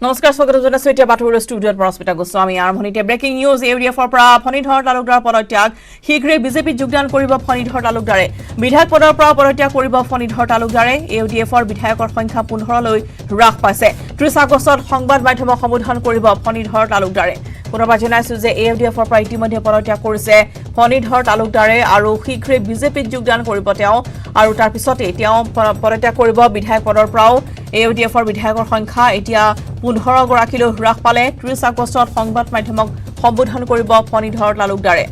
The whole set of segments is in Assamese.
নমস্কাৰ স্বাগত জনাইছো এতিয়া বাতৰিৰ ষ্টুডিঅ'ত পৰস্মিতা গোস্বামী আৰম্ভণিতে ব্ৰেকিং নিউজ ইউডিএফৰ পৰা ফণীধৰ তালুকদাৰ পদত্যাগ শীঘ্ৰে বিজেপিত যোগদান কৰিব ফণীধৰ তালুকদাৰে বিধায়ক পদৰ পৰা পদত্যাগ কৰিব ফণীধৰ তালুকদাৰে ইউডিএফৰ বিধায়কৰ সংখ্যা 15লৈ হ্ৰাস পাইছে 30 আগষ্টত সংবাদ মাধ্যমক সম্বোধন কৰিব ফণীধৰ তালুকদাৰে পুনৰবাৰ জনাইছো যে ইউডিএফৰ পৰা ইতিমধ্যে পদত্যাগ কৰিছে ফণীধৰ তালুকদাৰে আৰু শীঘ্ৰে বিজেপিত যোগদান কৰিব তেওঁ আৰু তাৰ পিছতে তেওঁ পদত্যাগ কৰিব বিধায়ক পদৰ পৰাও ইউডিএফৰ বিধায়কৰ সংখ্যা এতিয়া 15 গৰাকীলৈ হ্ৰাস পালে 30 আগষ্টত সংবাদ মাধ্যমক সম্বোধন কৰিব ফণীধৰ তালুকদাৰে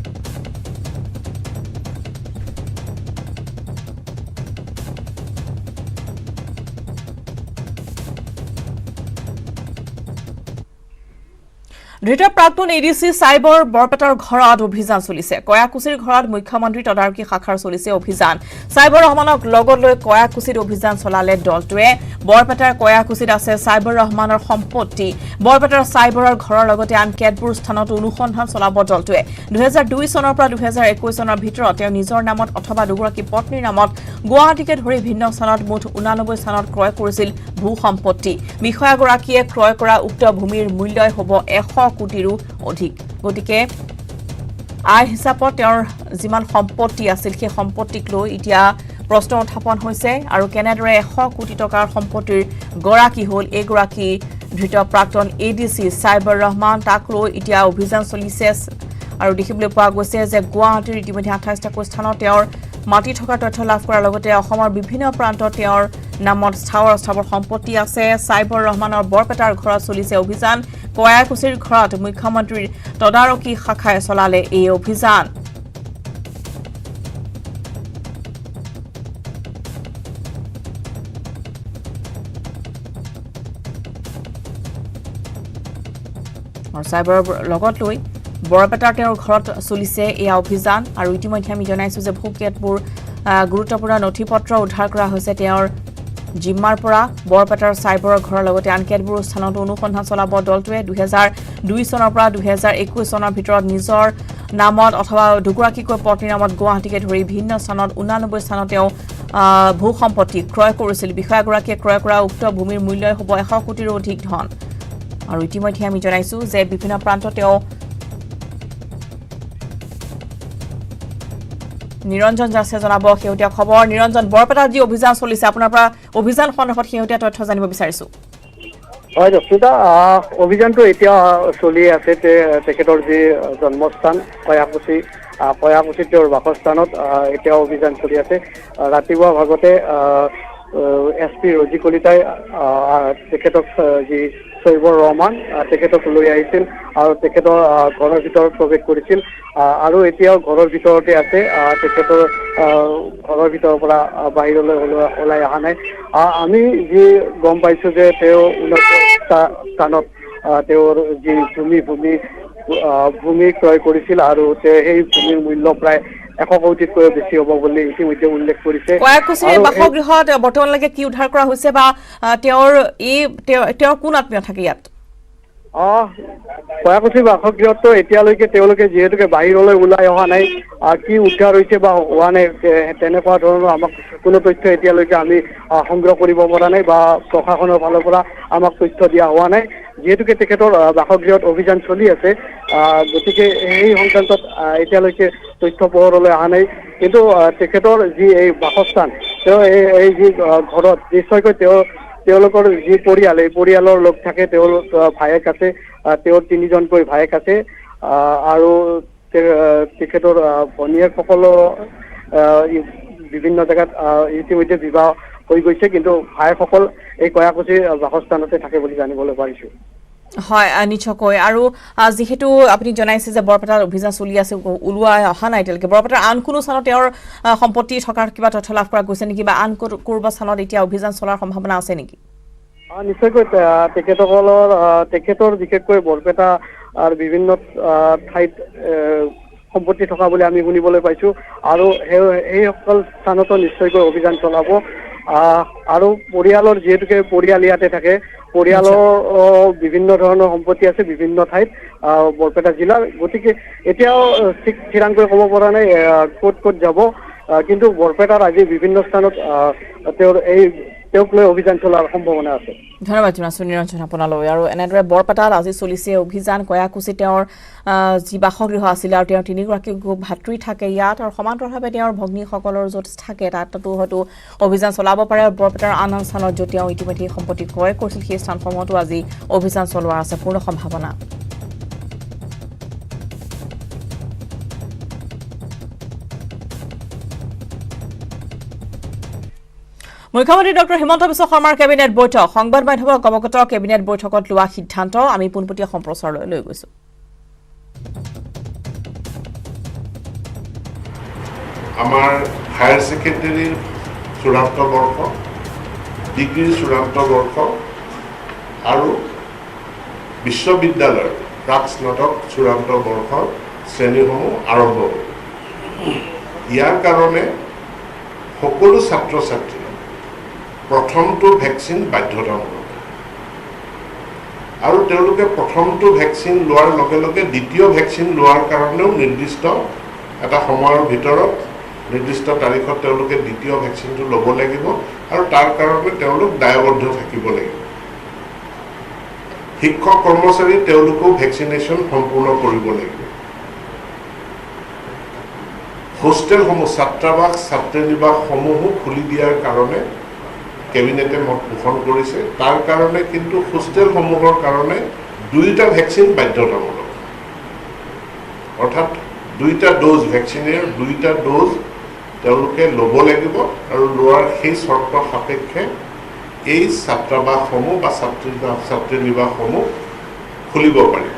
ধৃত প্ৰাক্তন এডিসি সাইবৰ বৰপেটাৰ ঘৰত অভিযান চলিছে কয়াকুছিৰ ঘৰত মুখ্যমন্ত্ৰী তদাৰকী শাখাৰ চলিছে অভিযান সাইবৰ ৰহমানক লগত লৈ কয়াকুছিৰ অভিযান চলালে দলটোৱে বৰপেটাৰ কয়াকুছিত আছে সাইবৰ ৰহমানৰ সম্পত্তি বৰপেটাৰ সাইবৰৰ ঘৰৰ লগতে আন কেতবোৰ স্থানত অনুসন্ধান চলাব দলটোৱে 2002 চনৰ পৰা 2021 চনৰ ভিতৰত তেওঁ নিজৰ নামত অথবা দুগৰাকী পত্নীৰ নামত গুৱাহাটীকে ধৰি ভিন্ন স্থানত মুঠ 89 স্থানত ক্ৰয় কৰিছিল ভূ সম্পত্তি বিষয়াগৰাকীয়ে ক্ৰয় কৰা উক্ত ভূমিৰ মূল্যই হ'ব 100 কোটিৰো অধিক গতিকে আই হিচাপত তেওঁৰ যিমান সম্পত্তি আছিল সেই সম্পত্তিক লৈ এতিয়া প্ৰশ্ন উত্থাপন হৈছে আৰু কেনেদৰে 100 কোটি টকাৰ সম্পত্তিৰ গৰাকী হ'ল এগৰাকী ধৃত প্ৰাক্তন এডিসি সাইবৰ ৰহমান তাক লৈ এতিয়া অভিযান চলিছে আৰু দেখিবলৈ পোৱা গৈছে যে গুৱাহাটীৰ ইতিমধ্যে 28টা স্থানত তেওঁৰ মাটি থকা তথ্য লাভ কৰাৰ লগতে অসমৰ বিভিন্ন প্ৰান্তত তেওঁৰ নামত স্থাৱৰ সম্পত্তি আছে সাইবৰ ৰহমানৰ বৰপেটাৰ ঘৰত চলিছে অভিযান কয়াকুছিৰ ঘৰত মুখ্যমন্ত্ৰীৰ তদাৰকী শাখাই চলালে এই অভিযান আৰু সাইবৰৰ লগত লৈ বৰপেটাৰ তেওঁৰ ঘৰত চলিছে এই অভিযান আৰু ইতিমধ্যে আমি জনাইছো যে ভূকেতবোৰ গুৰুত্বপূৰ্ণ নথিপত্ৰ উদ্ধাৰ কৰা হৈছে তেওঁৰ জিম্মাৰ পৰা বৰপেটাৰ সাইবৰৰ ঘৰৰ লগতে আন কেতবোৰ স্থানত অনুসন্ধান চলাব দলটোৱে 2002 চনৰ পৰা 2021 চনৰ ভিতৰত নিজৰ নামত অথবা দুগৰাকীকৈ পত্নীৰ নামত গুৱাহাটীকে ধৰি ভিন্ন স্থানত 89 স্থানত তেওঁ ভূ সম্পত্তি ক্ৰয় কৰিছিল বিষয়াগৰাকীয়ে ক্ৰয় কৰা উক্ত ভূমিৰ মূল্যই হ'ব 100 কোটিৰো অধিক ধন আৰু ইতিমধ্যে আমি জনাইছো যে বিভিন্ন প্ৰান্তত তেওঁ নিৰঞ্জন জাছে জনাব হেউটিয়া খবৰ নিৰঞ্জন বৰপেটাৰ যি অভিযান চলিছে আপোনাৰ পৰা অভিযান সন্দৰ্ভত হেউটিয়া তথ্য জানিব বিচাৰিছো হয় দক্ষিতা অভিযানটো এতিয়া চলি আছে তেখেতৰ যি জন্মস্থান কয়াকুছি তেওঁৰ বাসস্থানত এতিয়া অভিযান চলি আছে ৰাতিপুৱা ভাগতে এছপি ৰজি কলিতাই তেখেতক যি সাইবৰ ৰহমান তেখেতক লৈ আহিছিল আৰু তেখেতৰ ঘৰৰ ভিতৰত প্ৰৱেশ কৰিছিল আৰু এতিয়াও ঘৰৰ ভিতৰতে আছে তেখেতৰ ঘৰৰ ভিতৰৰ পৰা বাহিৰলৈ ওলাই অহা নাই আমি যি গম পাইছো যে তেওঁ 19টা স্থানত তেওঁৰ যি ভূমি ক্ৰয় কৰিছিল আৰু সেই ভূমিৰ মূল্য প্ৰায় 100 কোটিতকৈ বেছি হ'ব বুলি ইতিমধ্যে উল্লেখ কৰিছে কয়াকুছিৰ বাসগৃহত বৰ্তমানলৈকে কি উদ্ধাৰ কৰা হৈছে বা তেওঁৰ কোন আত্মীয় থাকে ইয়াত কয়াকুছিৰ বাসগৃহতো এতিয়ালৈকে তেওঁলোকে যিহেতুকে বাহিৰলৈ ওলাই অহা নাই কি উদ্ধাৰ হৈছে বা হোৱা নাই তেনেকুৱা ধৰণৰ আমাক কোনো তথ্য এতিয়ালৈকে আমি সংগ্ৰহ কৰিব পৰা নাই বা প্ৰশাসনৰ ফালৰ পৰা আমাক তথ্য দিয়া হোৱা নাই যিহেতুকে তেখেতৰ বাসগৃহত অভিযান চলি আছে গতিকে এই সংক্ৰান্তত এতিয়ালৈকে তথ্য পোহৰলৈ অহা নাই কিন্তু তেখেতৰ যি এই বাসস্থান তেওঁ এই যি ঘৰত নিশ্চয়কৈ তেওঁলোকৰ যি পৰিয়াল এই পৰিয়ালৰ লোক থাকে তেওঁলোক ভায়েক আছে তেওঁৰ 3জনকৈ ভায়েক আছে আৰু তেখেতৰ ভনীয়েকসকলো বিভিন্ন জেগাত ইতিমধ্যে বিবাহ হৈ গৈছে কিন্তু ভায়েকসকল এই কয়াকুছিৰ বাসস্থানতে থাকে বুলি জানিবলৈ পাৰিছো হয় নিশ্চয়কৈ আৰু যিহেতু আপুনি জনাইছে যে বৰপেটাৰ অভিযান চলি আছে ওলোৱা অহা নাই তেওঁলোকে বৰপেটাৰ আন কোনো স্থানত তেওঁৰ সম্পত্তি থকাৰ কিবা তথ্য লাভ কৰা গৈছে নেকি বা আন ক'ৰবা স্থানত এতিয়া অভিযান চলাৰ সম্ভাৱনা আছে নেকি নিশ্চয়কৈ তেখেতৰ বিশেষকৈ বৰপেটা আৰু বিভিন্ন ঠাইত সম্পত্তি থকা বুলি আমি শুনিবলৈ পাইছো আৰু সেই সকল স্থানতো নিশ্চয়কৈ অভিযান চলাব আৰু পৰিয়ালৰ যিহেতুকে পৰিয়াল ইয়াতে থাকে পৰিয়ালৰ বিভিন্ন ধৰণৰ সম্পত্তি আছে বিভিন্ন ঠাইত বৰপেটা জিলাৰ গতিকে এতিয়াও ঠিৰাংকৈ ক'ব পৰা নাই ক'ত যাব কিন্তু বৰপেটাৰ আজি বিভিন্ন স্থানত তেওঁৰ এই তেওঁক লৈ অভিযান চলোৱাৰ সম্ভাৱনা আছে। ধন্যবাদ জনাইছোঁ নিৰঞ্জন আপোনালৈ। আৰু এনেদৰে বৰপেটাত আজি চলিছে অভিযান কয়াকুছি তেওঁৰ যি বাসগৃহ আছিলে আৰু তেওঁৰ তিনিগৰাকী ভাতৃ থাকে ইয়াত আৰু সমান্তৰালভাৱে তেওঁৰ ভগ্নীসকলৰ য'ত থাকে তাতো হয়তো অভিযান চলাব পাৰে। আৰু বৰপেটাৰ আন আন স্থানত য'ত তেওঁ ইতিমধ্যে সম্পত্তি ক্ৰয় কৰিছিল সেই স্থানসমূহতো আজি অভিযান চলোৱাৰ আছে পূৰ্ণ সম্ভাৱনা। মুখ্যমন্ত্ৰী ডক্টৰ হিমন্ত বিশ্ব শৰ্মাৰ কেবিনেট বৈঠক সংবাদ মাধ্যমক অৱগত কেবিনেট বৈঠকত লোৱা সিদ্ধান্ত আমি পোনপটীয়া সম্প্ৰচাৰলৈ লৈ গৈছো। আমাৰ হায়াৰ ছেকেণ্ডেৰীৰ চূড়ান্ত বৰ্ষ, ডিগ্ৰীৰ চূড়ান্ত বৰ্ষ আৰু বিশ্ববিদ্যালয়ৰ প্ৰাক স্নাতক চূড়ান্ত বৰ্ষৰ শ্ৰেণীসমূহ আৰম্ভ হ'ব। ইয়াৰ কাৰণে সকলো ছাত্ৰ ছাত্ৰী প্ৰথমটো ভেকচিন বাধ্যতামূলক আৰু তেওঁলোকে প্ৰথমটো ভেকচিন লোৱাৰ লগে লগে দ্বিতীয় ভেকচিন লোৱাৰ কাৰণেও নিৰ্দিষ্ট এটা সময়ৰ ভিতৰত নিৰ্দিষ্ট তাৰিখত তেওঁলোকে দ্বিতীয় ভেকচিনটো ল'ব লাগিব আৰু তাৰ কাৰণে তেওঁলোক দায়বদ্ধ থাকিব লাগিব। শিক্ষক কৰ্মচাৰী তেওঁলোকেও ভেকচিনেশ্যন সম্পূৰ্ণ কৰিব লাগিব। হোষ্টেলসমূহ ছাত্ৰাবাস ছাত্ৰীনিবাসসমূহো খুলি দিয়াৰ কাৰণে কেবিনেটে মত পোষণ কৰিছে। তাৰ কাৰণে কিন্তু হোষ্টেলসমূহৰ কাৰণে 2টা ভেকচিন বাধ্যতামূলক, অৰ্থাৎ 2টা ড'জ ভেকচিনৰ 2টা ড'জ তেওঁলোকে ল'ব লাগিব আৰু লোৱাৰ সেই চৰ্ত সাপেক্ষে এই ছাত্ৰাবাসসমূহ বা ছাত্ৰীনিবাসসমূহ খুলিব পাৰি।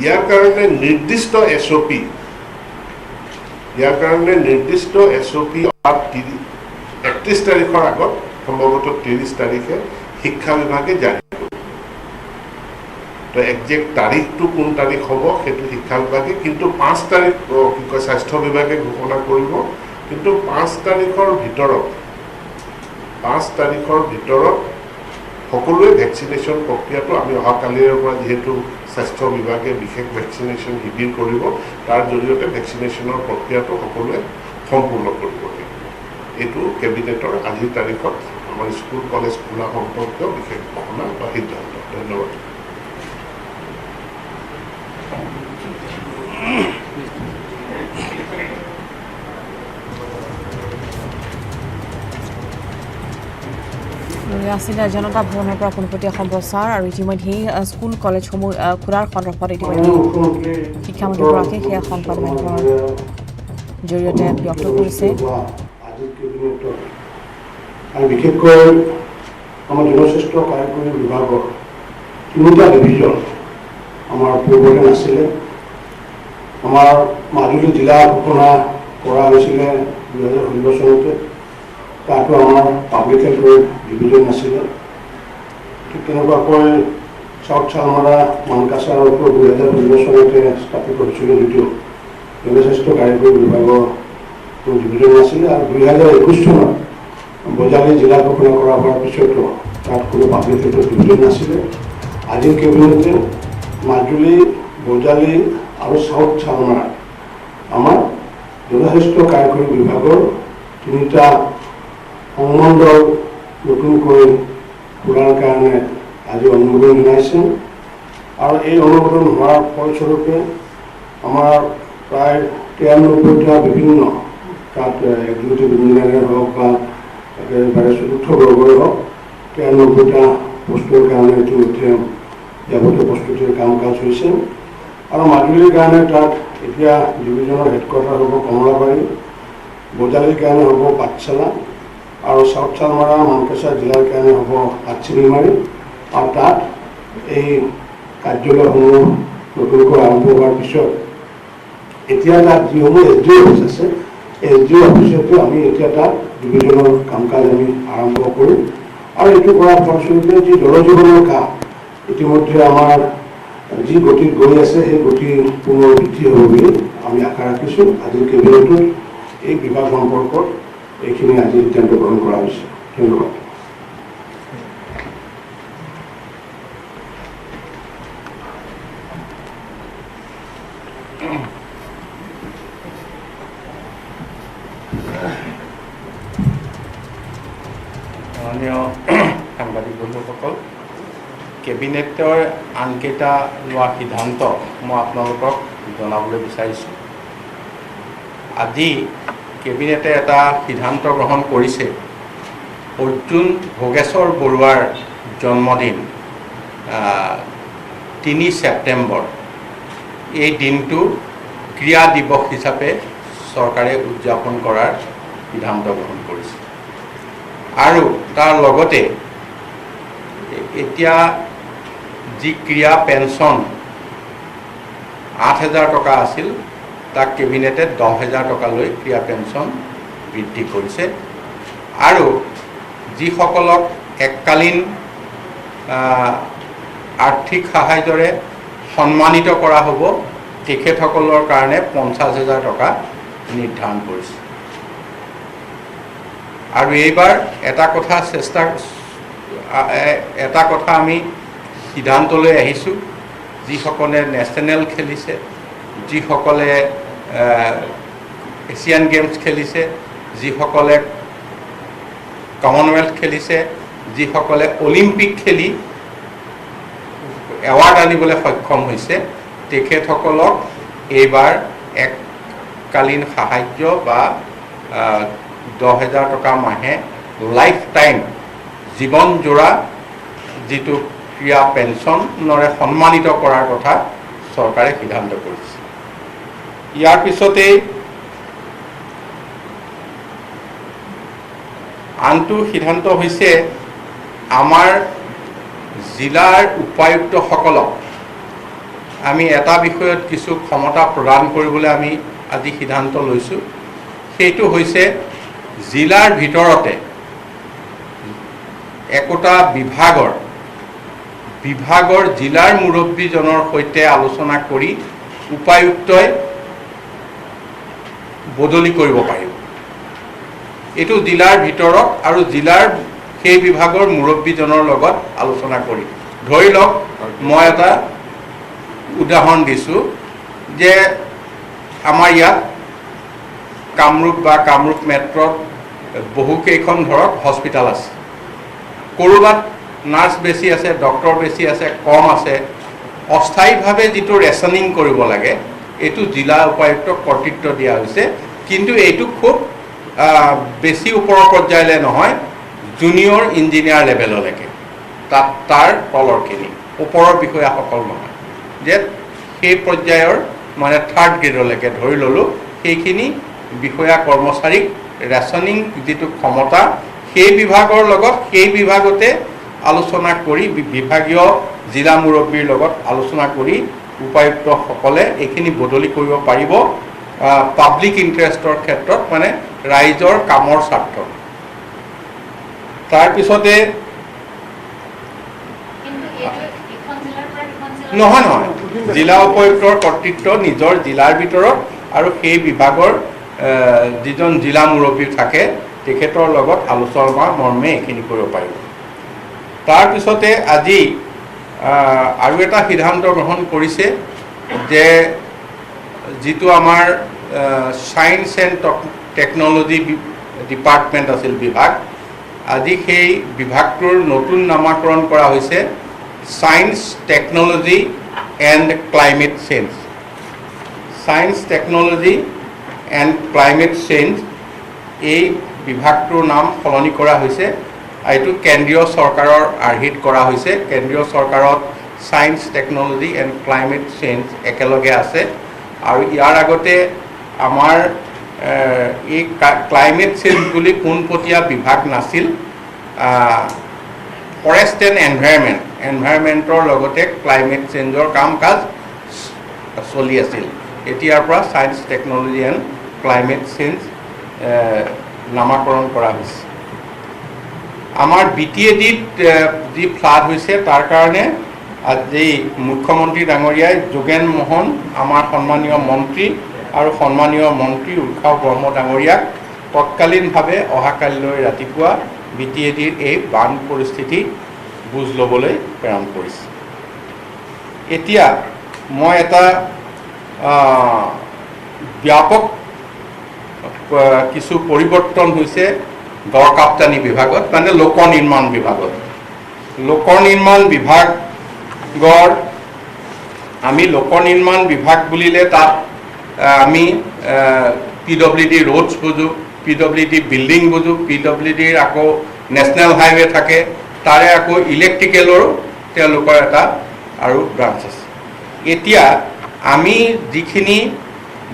ইয়াৰ কাৰণে নিৰ্দিষ্ট SOP 31 তাৰিখৰ আগত সম্ভৱতঃ 30 তাৰিখে শিক্ষা বিভাগে জাৰি কৰিব। তো একজেক্ট তাৰিখটো কোন তাৰিখ হ'ব সেইটো শিক্ষা বিভাগে, কিন্তু 5 তাৰিখ স্বাস্থ্য বিভাগে ঘোষণা কৰিব। কিন্তু 5 তাৰিখৰ ভিতৰত সকলোৱে ভেকচিনেশ্যন প্ৰক্ৰিয়াটো আমি অহাকালিৰ পৰা যিহেতু স্বাস্থ্য বিভাগে বিশেষ ভেকচিনেশ্যন শিবিৰ কৰিব, তাৰ জৰিয়তে ভেকচিনেশ্যনৰ প্ৰক্ৰিয়াটো সকলোৱে সম্পূৰ্ণ কৰিব লাগিব। এইটো কেবিনেটৰ আজিৰ তাৰিখত আমাৰ স্কুল কলেজ খোলা সম্পৰ্কীয় বিশেষ ঘোষণা বা সিদ্ধান্ত। ধন্যবাদ। আছিলে জনতা ভৱনৰ পৰা পোনপটীয়া সম্প্ৰচাৰ আৰু ইতিমধ্যেই স্কুল কলেজসমূহ খোলাৰ সন্দৰ্ভত ইতিমধ্যে শিক্ষামন্ত্ৰীগৰাকীয়ে সেয়া সংবাদ মাধ্যমৰ জৰিয়তে ব্যক্ত কৰিছে। আৰু বিশেষকৈ আমাৰ জনস্বাস্থ্য কাৰিকৰী বিভাগৰ 3টা ডিভিজন আমাৰ পূৰ্বতে নাছিলে। আমাৰ মাজুলী জিলা ঘোষণা কৰা হৈছিলে 2016 চনতে, তাতো আমাৰ পাব্লিক হেল্থৰ ডিভিজন নাছিলে। ঠিক তেনেকুৱাকৈ চাউথ চালমাৰা মানকাছাৰৰ 2016 চনতে স্থাপিত হৈছিল যদিও জনস্বাস্থ্য কাৰিকৰী বিভাগৰ কোনো ডিভিজন নাছিলে। আৰু 2021 চনত বজালী জিলা ঘোষণা কৰা হোৱাৰ পিছতো তাত কোনো পাব্লিক হেল্থৰ ডিভিজন নাছিলে। আজিৰ কেবিনেটে মাজুলী, বজালী আৰু চাউথ চালমাৰা আমাৰ জনস্বাস্থ্য কাৰিকৰী বিভাগৰ 3টা সংমণ্ডল নতুনকৈ খোলাৰ কাৰণে আজি অনুমোদন জনাইছে। আৰু এই অনুমোদন হোৱাৰ ফলস্বৰূপে আমাৰ প্ৰায় 93টা বিভিন্ন তাত এক্সিকিউটিভ ইঞ্জিনিয়াৰ হওক বা একেবাৰে চতুৰ্থ বৰ্গৰে হওক 93টা পোষ্টৰ কাৰণে ইতিমধ্যে যাৱতীয় প্ৰস্তুতিৰ কাম কাজ হৈছে। আৰু মাজুলীৰ কাৰণে তাত এতিয়া ডিভিজনৰ হেডকোৱাৰ্টাৰ হ'ব কমলাবাৰী, বজালীৰ কাৰণে হ'ব পাঠশালা আৰু চাউথ চালমাৰা মানকাছাৰ জিলাৰ কাৰণে হ'ব আঠচিঙিমাৰী। আৰু তাত এই কাৰ্যালয়সমূহ নতুনকৈ আৰম্ভ হোৱাৰ পিছত এতিয়া তাত যিসমূহ SDO অফিচ আছে, SDO অফিচতো আমি এতিয়া তাত ডিভিজনৰ কাম কাজ আমি আৰম্ভ কৰিম। আৰু এইটো কৰাৰ ফলস্বৰূপে যি জলজীৱনৰ কাম ইতিমধ্যে আমাৰ যি গতিত গৈ আছে সেই গতি পুনৰ বৃদ্ধি হ'ব বুলি আমি আশা ৰাখিছোঁ। আজিৰ কেবিনেটত এই বিভাগ সম্পৰ্কত এইখিনি আজি সিদ্ধান্ত গ্ৰহণ কৰা হৈছে। ধন্যবাদ। কেবিনেটৰ আনকেইটা লোৱা সিদ্ধান্ত মই আপোনালোকক জনাবলৈ বিচাৰিছোঁ। আজি কেবিনেটে এটা সিদ্ধান্ত গ্ৰহণ কৰিছে। অৰ্জুন ভোগেশ্বৰ বৰুৱাৰ জন্মদিন 3 ছেপ্টেম্বৰ, এই দিনটো ক্ৰীড়া দিৱস হিচাপে চৰকাৰে উদযাপন কৰাৰ সিদ্ধান্ত গ্ৰহণ কৰিছে। আৰু তাৰ লগতে এতিয়া যি ক্ৰীড়া পেঞ্চন 8,000 টকা আছিল, তাক কেবিনেটে 10,000 টকালৈ ক্ৰীড়া পেঞ্চন বৃদ্ধি কৰিছে। আৰু যিসকলক এককালীন আৰ্থিক সাহায্যৰে সন্মানিত কৰা হ'ব, তেখেতসকলৰ কাৰণে 50,000 টকা নিৰ্ধাৰণ কৰিছে। আৰু এইবাৰ এটা কথা আমি সিদ্ধান্তলৈ আহিছোঁ, যিসকলে নেশ্যনেল খেলিছে, যিসকলে এছিয়ান গেমছ খেলিছে, যিসকলে কমনৱেলথ খেলিছে, যিসকলে অলিম্পিক খেলি এৱাৰ্ড আনিবলৈ সক্ষম হৈছে, তেখেতসকলক এইবাৰ এককালীন সাহায্য বা 10,000 টকা মাহে লাইফ টাইম জীৱনজোৰা যিটো ক্ৰীড়া পেঞ্চনৰে সন্মানিত কৰাৰ কথা চৰকাৰে সিদ্ধান্ত কৰিছে। ইয়াৰ পিছতেই আনটো সিদ্ধান্ত হৈছে আমাৰ জিলাৰ উপায়ুক্তসকলক আমি এটা বিষয়ত কিছু ক্ষমতা প্ৰদান কৰিবলৈ আমি আজি সিদ্ধান্ত লৈছোঁ। সেইটো হৈছে জিলাৰ ভিতৰতে একোটা বিভাগৰ জিলাৰ মুৰব্বীজনৰ সৈতে আলোচনা কৰি উপায়ুক্তই বদলি কৰিব পাৰিব। এইটো জিলাৰ ভিতৰত আৰু জিলাৰ সেই বিভাগৰ মুৰব্বীজনৰ লগত আলোচনা কৰি। ধৰি লওক, মই এটা উদাহৰণ দিছোঁ যে আমাৰ ইয়াত কামৰূপ মেট্ৰত বহুকেইখন ধৰক হস্পিটেল আছে। ক'ৰবাত নাৰ্ছ বেছি আছে, ডক্টৰ বেছি আছে, কম আছে। অস্থায়ীভাৱে যিটো ৰেচনিং কৰিব লাগে, এইটো জিলা উপায়ুক্তক কৰ্তৃত্ব দিয়া হৈছে। কিন্তু এইটো খুব বেছি ওপৰৰ পৰ্যায়লৈ নহয়, জুনিয়ৰ ইঞ্জিনিয়াৰ লেভেললৈকে, তাৰ তলৰখিনি, ওপৰৰ বিষয়াসকল নহয়, যে সেই পৰ্যায়ৰ মানে 3rd গ্ৰেডলৈকে ধৰি ল'লোঁ। সেইখিনি বিষয়া কৰ্মচাৰীক ৰেচনিং যিটো ক্ষমতা, সেই বিভাগৰ লগত সেই বিভাগতে আলোচনা কৰি, বিভাগীয় জিলা মুৰব্বীৰ লগত আলোচনা কৰি উপায়ুক্তসকলে এইখিনি বদলি কৰিব পাৰিব পাব্লিক ইণ্টাৰেষ্টৰ ক্ষেত্ৰত, মানে ৰাইজৰ কামৰ স্বাৰ্থত। তাৰপিছতে নহয়, জিলা উপায়ুক্তৰ কৰ্তৃত্ব নিজৰ জিলাৰ ভিতৰত, আৰু সেই বিভাগৰ যিজন জিলা মুৰব্বী থাকে তেখেতৰ লগত আলোচনা মৰ্মে এইখিনি কৰিব পাৰিব। তাৰপিছতে আজি আৰু এটা সিদ্ধান্ত গ্ৰহণ কৰিছে যে যিটো আমাৰ ছায়েন্স এণ্ড টেকন'লজি ডিপাৰ্টমেণ্ট আছিল বিভাগ, আজি সেই বিভাগটোৰ নতুন নামাকৰণ কৰা হৈছে science technology and climate change. Science technology and climate change, এই বিভাগটোৰ নাম সলনি কৰা হৈছে। এইটো কেন্দ্ৰীয় চৰকাৰৰ আৰ্হিত কৰা হৈছে। কেন্দ্ৰীয় চৰকাৰত science technology and climate change একেলগে আছে। আৰু ইয়াৰ আগতে আমাৰ এই ক্লাইমেট চেঞ্জ বুলি পোনপটীয়া বিভাগ নাছিল। ফৰেষ্ট এণ্ড এনভাইৰমেণ্টৰ লগতে ক্লাইমেট চেঞ্জৰ কাম কাজ চলি আছিল। এতিয়াৰ পৰা science technology and climate change নামাকৰণ কৰা হৈছে। আমাৰ BTADত যি ফ্লাড হৈছে তাৰ কাৰণে আজি মুখ্যমন্ত্ৰী ডাঙৰীয়াই যোগেন মোহন, আমাৰ সন্মানীয় মন্ত্ৰী আৰু সন্মানীয় মন্ত্ৰী উৎসৱ ব্ৰহ্ম ডাঙৰীয়াক তৎকালীনভাৱে অহাকালিলৈ ৰাতিপুৱা BTADৰ এই বান পৰিস্থিতি বুজ ল'বলৈ প্ৰেৰণ কৰিছে। এতিয়া মই এটা ব্যাপক কিছু পৰিৱৰ্তন হৈছে গড়কাপ্তানি বিভাগত, মানে লোক নিৰ্মাণ বিভাগত। লোক নিৰ্মাণ বিভাগ গড় আমি লোক নিৰ্মাণ বিভাগ বুলিলে তাত আমি PWD ৰোডছ বুজোঁ, PWD বিল্ডিং বুজোঁ, PWDৰ আকৌ নেশ্যনেল হাইৱে থাকে, তাৰে আকৌ ইলেক্ট্ৰিকেলৰো তেওঁলোকৰ এটা আৰু ব্ৰাঞ্চ আছে। এতিয়া আমি যিখিনি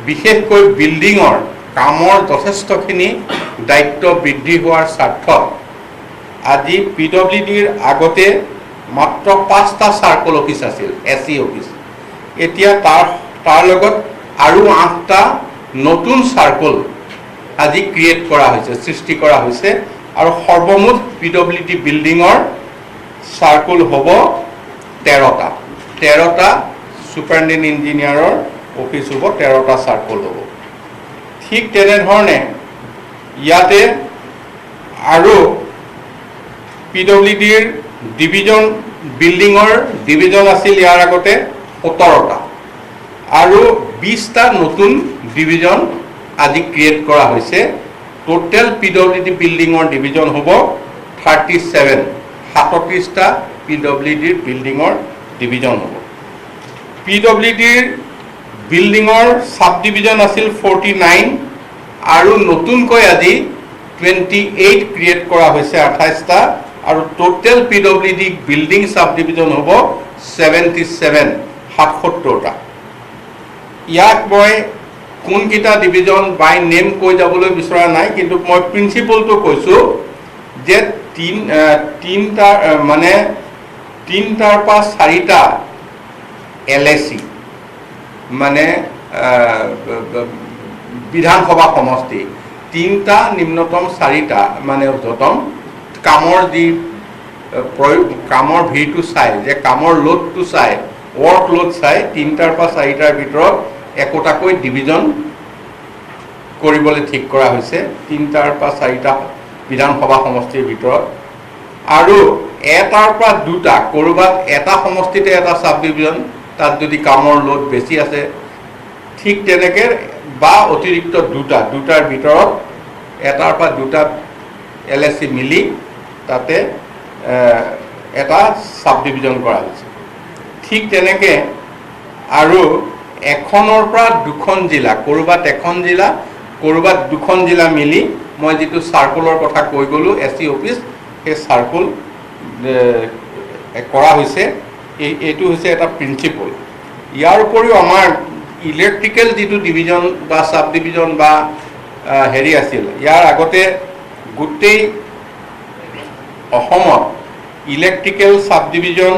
বিশেষকৈ বিল্ডিঙৰ কামৰ যথেষ্টখিনি দায়িত্ব বৃদ্ধি হোৱাৰ স্বাৰ্থত আজি PWDৰ আগতে মাত্ৰ 5টা চাৰ্কল অফিচ আছিল, SE অফিচ। এতিয়া তাৰ লগত আৰু 8টা নতুন চাৰ্কল আজি ক্ৰিয়েট কৰা হৈছে, সৃষ্টি কৰা হৈছে, আৰু সৰ্বমুঠ PWD বিল্ডিঙৰ চাৰ্কল হ'ব 13টা। 13টা ছুপাৰিনটেণ্ডেণ্ট ইঞ্জিনিয়াৰৰ অফিচ হ'ব, 13টা চাৰ্কল হ'ব। ঠিক তেনেধৰণে ইয়াতে আৰু PWDৰ ডিভিজন বিল্ডিঙৰ ডিভিজন আছিল ইয়াৰ আগতে 17টা, আৰু 20টা নতুন ডিভিজন আজি ক্ৰিয়েট কৰা হৈছে। টোটেল PWD বিল্ডিঙৰ ডিভিজন হ'ব 37, 37টা PWDৰ বিল্ডিঙৰ ডিভিজন হ'ব। PWDৰ বিল্ডিঙৰ সাব ডিভিজন আছিল 49, আৰু নতুনকৈ আজি 28 ক্ৰিয়েট কৰা হৈছে, 28টা, আৰু total PWD building sub division হ'ব 77, 77টা। ইয়াক মই কোনকেইটা ডিভিজন বাই নেম কৈ যাবলৈ বিচৰা নাই, কিন্তু মই প্ৰিন্সিপলটো কৈছোঁ যে তিনিটাৰ পৰা 4টা LAC মানে বিধানসভা সমষ্টি, 3টা নিম্নতম, 4টা মানে উচ্চতম। কামৰ যি কামৰ ভিৰটো চাই, যে কামৰ লোডটো চাই, ৱৰ্ক লোড চাই 3টাৰ পৰা 4টাৰ ভিতৰত একোটাকৈ ডিভিজন কৰিবলৈ ঠিক কৰা হৈছে, 3টাৰ পৰা 4টা বিধানসভা সমষ্টিৰ ভিতৰত। আৰু 1টাৰ পৰা 2টা, ক'ৰবাত এটা সমষ্টিতে এটা চাব ডিভিজন, তাত যদি কামৰ লোড বেছি আছে, ঠিক তেনেকৈ বা অতিৰিক্ত 2টাৰ ভিতৰত 1টাৰ পৰা 2টা LAC মিলি তাতে এটা চাব ডিভিজন কৰা হৈছে। ঠিক তেনেকৈ আৰু 1খনৰ পৰা 2খন জিলা, ক'ৰবাত 1খন জিলা, ক'ৰবাত 2খন জিলা মিলি মই যিটো চাৰ্কুলৰ কথা কৈ গ'লোঁ SE অফিচ, সেই চাৰ্কুল কৰা হৈছে। এইটো হৈছে এটা প্ৰিন্সিপল। ইয়াৰ উপৰিও আমাৰ ইলেক্ট্ৰিকেল যিটো ডিভিজন বা চাব ডিভিজন বা হেৰি আছিল, ইয়াৰ আগতে গোটেই অসমত ইলেক্ট্ৰিকেল চাব ডিভিজন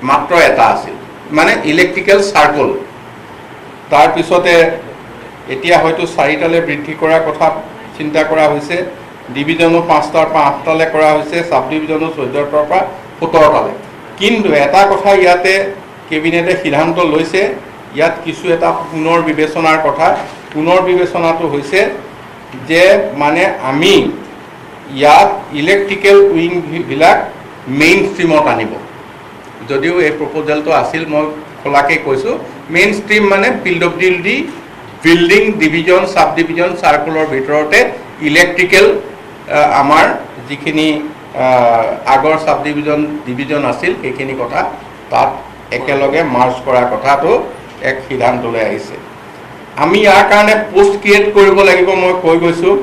মাত্ৰ এটা আছিল, মানে ইলেক্ট্ৰিকেল চাৰ্কল। তাৰপিছতে এতিয়া হয়তো 4টালৈ বৃদ্ধি কৰাৰ কথা চিন্তা কৰা হৈছে, ডিভিজনো 5টাৰ পৰা 8টালৈ কৰা হৈছে, চাব ডিভিজনো 14টাৰ পৰা 17টালৈ। কিন্তু এটা কথা ইয়াতে কেবিনেটে সিদ্ধান্ত লৈছে, ইয়াত কিছু এটা পুনৰ বিবেচনাৰ কথা। পুনৰ বিবেচনাটো হৈছে যে মানে আমি ইয়াত ইলেক্ট্ৰিকেল উইংবিলাক মেইন ষ্ট্ৰীমত আনিব। যদিও এই প্ৰপ'জেলটো আছিল, মই খোলাকৈ কৈছোঁ, মেইন ষ্ট্ৰীম মানে PWD বিল্ডিং ডিভিজন, চাব ডিভিজন, চাৰ্কুলৰ ভিতৰতে ইলেক্ট্ৰিকেল আমাৰ যিখিনি আগৰ চাব ডিভিজন আছিল, সেইখিনি কথা তাত একেলগে মাৰ্জ কৰাৰ কথাটো এক সিদ্ধান্তলৈ আহিছে। আমি ইয়াৰ কাৰণে পোষ্ট ক্ৰিয়েট কৰিব লাগিব। মই কৈ গৈছোঁ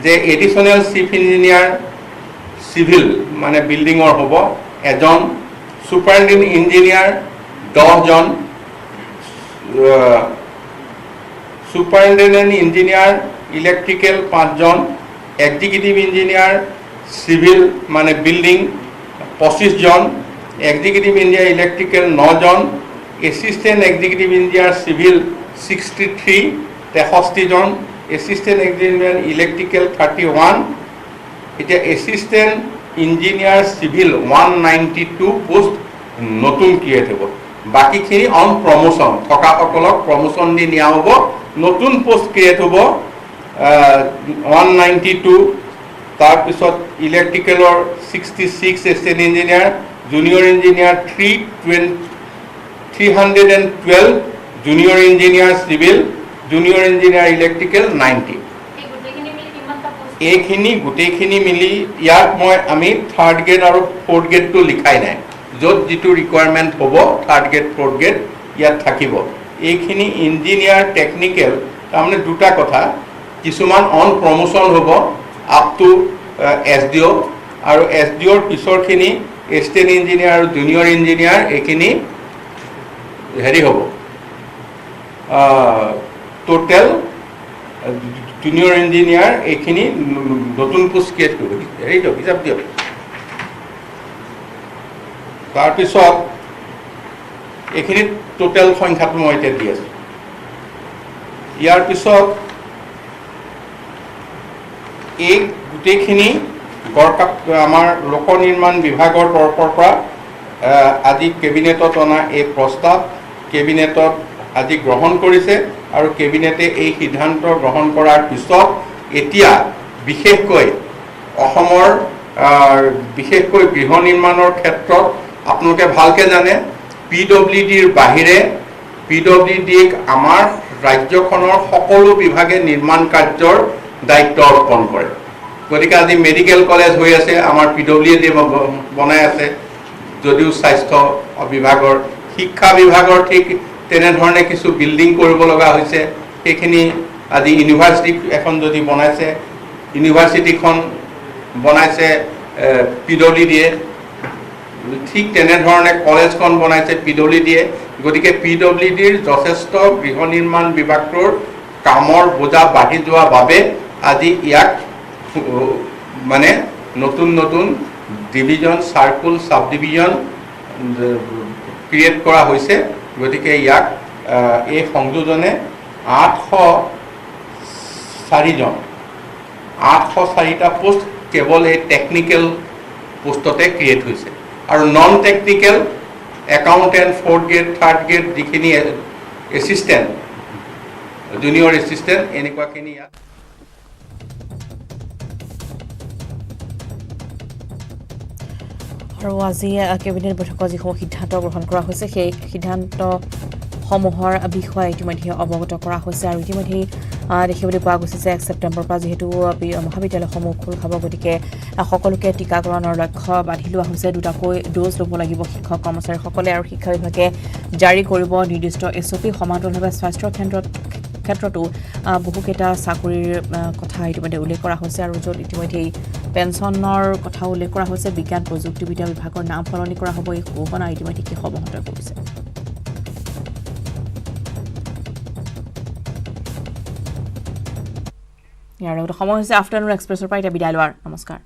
যে এডিশ্যনেল চিফ ইঞ্জিনিয়াৰ চিভিল মানে বিল্ডিঙৰ হ'ব 1জন, ছুপাৰিনটেণ্ডেণ্ট ইঞ্জিনিয়াৰ 10জন, ছুপাৰিনটেণ্ডেণ্ট ইঞ্জিনিয়াৰ ইলেক্ট্ৰিকেল 5জন, এক্সিকিউটিভ ইঞ্জিনিয়াৰ চিভিল মানে বিল্ডিং 25জন, এক্সিকিউটিভ ইঞ্জিনিয়াৰ ইলেক্ট্ৰিকেল 9জন, এছিষ্টেণ্ট এক্সিকিউটিভ ইঞ্জিনিয়াৰ চিভিল 63জন, এছিষ্টেণ্ট ইঞ্জিনিয়াৰ ইলেক্ট্ৰিকেল 31। এতিয়া এছিষ্টেণ্ট ইঞ্জিনিয়াৰ চিভিল 192 পোষ্ট নতুন ক্ৰিয়েট হ'ব। বাকীখিনি অন প্ৰমোশ্যন, থকাসকলক প্ৰমোশ্যন দি নিয়া হ'ব। নতুন পোষ্ট ক্ৰিয়েট হ'ব 192। তাৰপিছত ইলেক্ট্ৰিকেলৰ 66 assistant engineer, junior engineer 312, junior engineer civil, junior engineer electrical 90। এইখিনি গোটেইখিনি মিলি ইয়াত আমি 3rd গ্ৰেড আৰু 4th গ্ৰেডটো লিখাই নাই। য'ত যিটো ৰিকুৱাৰমেণ্ট হ'ব 3rd গ্ৰেড 4th গ্ৰেড ইয়াত থাকিব। এইখিনি ইঞ্জিনিয়াৰ টেকনিকেল তাৰমানে দুটা কথা, কিছুমান অন প্ৰমোশ্যন হ'ব আপ টু SDO আৰু SDOৰ পিছৰখিনি এষ্টেণ্ট ইঞ্জিনিয়াৰ আৰু জুনিয়ৰ ইঞ্জিনিয়াৰ এইখিনি হেৰি হ'ব টোটেল জুনিয়ৰ ইঞ্জিনিয়াৰ এইখিনি নতুন পোষ্ট ক্ৰিয়েট কৰিব। হেৰি দিয়ক হিচাপ দিয়ক। তাৰপিছত এইখিনি টোটেল সংখ্যাটো মই এতিয়া দি আছোঁ। ইয়াৰ পিছত এই গোটেইখিনি গড়কাপ আমাৰ লোক নিৰ্মাণ বিভাগৰ তৰফৰ পৰা আজি কেবিনেটত অনা এই প্ৰস্তাৱ কেবিনেটত আজি গ্ৰহণ কৰিছে আৰু কেবিনেটে এই সিদ্ধান্ত গ্ৰহণ কৰাৰ পিছত এতিয়া বিশেষকৈ অসমৰ বিশেষকৈ গৃহ নিৰ্মাণৰ ক্ষেত্ৰত আপোনালোকে ভালকৈ জানে PWDৰ বাহিৰে PWDক আমাৰ ৰাজ্যখনৰ সকলো বিভাগে নিৰ্মাণ কাৰ্যৰ দায়িত্ব অৰ্পণ কৰে। গতিকে আজি মেডিকেল কলেজ হৈ আছে আমাৰ PWD বনাই আছে, যদিও স্বাস্থ্য বিভাগৰ শিক্ষা বিভাগৰ ঠিক তেনেধৰণে কিছু বিল্ডিং কৰিব লগা হৈছে। সেইখিনি আজি ইউনিভাৰ্চিটি এখন যদি বনাইছে, ইউনিভাৰ্চিটিখন বনাইছে PWDয়ে, ঠিক তেনেধৰণে কলেজখন বনাইছে PWDয়ে। গতিকে PWDৰ যথেষ্ট গৃহ নিৰ্মাণ বিভাগটোৰ কামৰ বোজা বাঢ়ি যোৱাৰ বাবে আজি ইয়াক মানে নতুন নতুন ডিভিজন চাৰ্কুল চাব ডিভিজন ক্ৰিয়েট কৰা হৈছে। গতিকে ইয়াক এই সংযোজনে 804টা পোষ্ট কেৱল এই টেকনিকেল পোষ্টতে ক্ৰিয়েট হৈছে আৰু non technical accountant 4th grade 3rd grade যিখিনি এছিষ্টেণ্ট জুনিয়ৰ এছিষ্টেণ্ট এনেকুৱাখিনি ইয়াত আৰু আজি কেবিনেট বৈঠকত যিসমূহ সিদ্ধান্ত গ্ৰহণ কৰা হৈছে সেই সিদ্ধান্তসমূহৰ বিষয়ে ইতিমধ্যে অৱগত কৰা হৈছে আৰু ইতিমধ্যেই দেখিবলৈ পোৱা গৈছে যে 1 ছেপ্টেম্বৰৰ পৰা যিহেতু মহাবিদ্যালয়সমূহ খোল খাব, গতিকে সকলোকে টীকাকৰণৰ লক্ষ্য বান্ধি লোৱা হৈছে। 2টাকৈ ড'জ ল'ব লাগিব শিক্ষক কৰ্মচাৰীসকলে আৰু শিক্ষা বিভাগে জাৰি কৰিব নিৰ্দিষ্ট SOP। সমান্তৰালভাৱে স্বাস্থ্যৰ ক্ষেত্ৰতো বহুকেইটা চাকৰিৰ কথা ইতিমধ্যে উল্লেখ কৰা হৈছে আৰু য'ত ইতিমধ্যেই পেঞ্চনৰ কথা উল্লেখ কৰা হৈছে। বিজ্ঞান প্ৰযুক্তিবিদ্যা বিভাগৰ নাম সলনি কৰা হ'ব। এই ঘোষণা ইতিমধ্যে কি সহমত কৰিছে। ইয়াৰ লগতে সময় হৈছে আফটাৰনুন এক্সপ্ৰেছৰ পৰা এতিয়া বিদায় লোৱাৰ। নমস্কাৰ।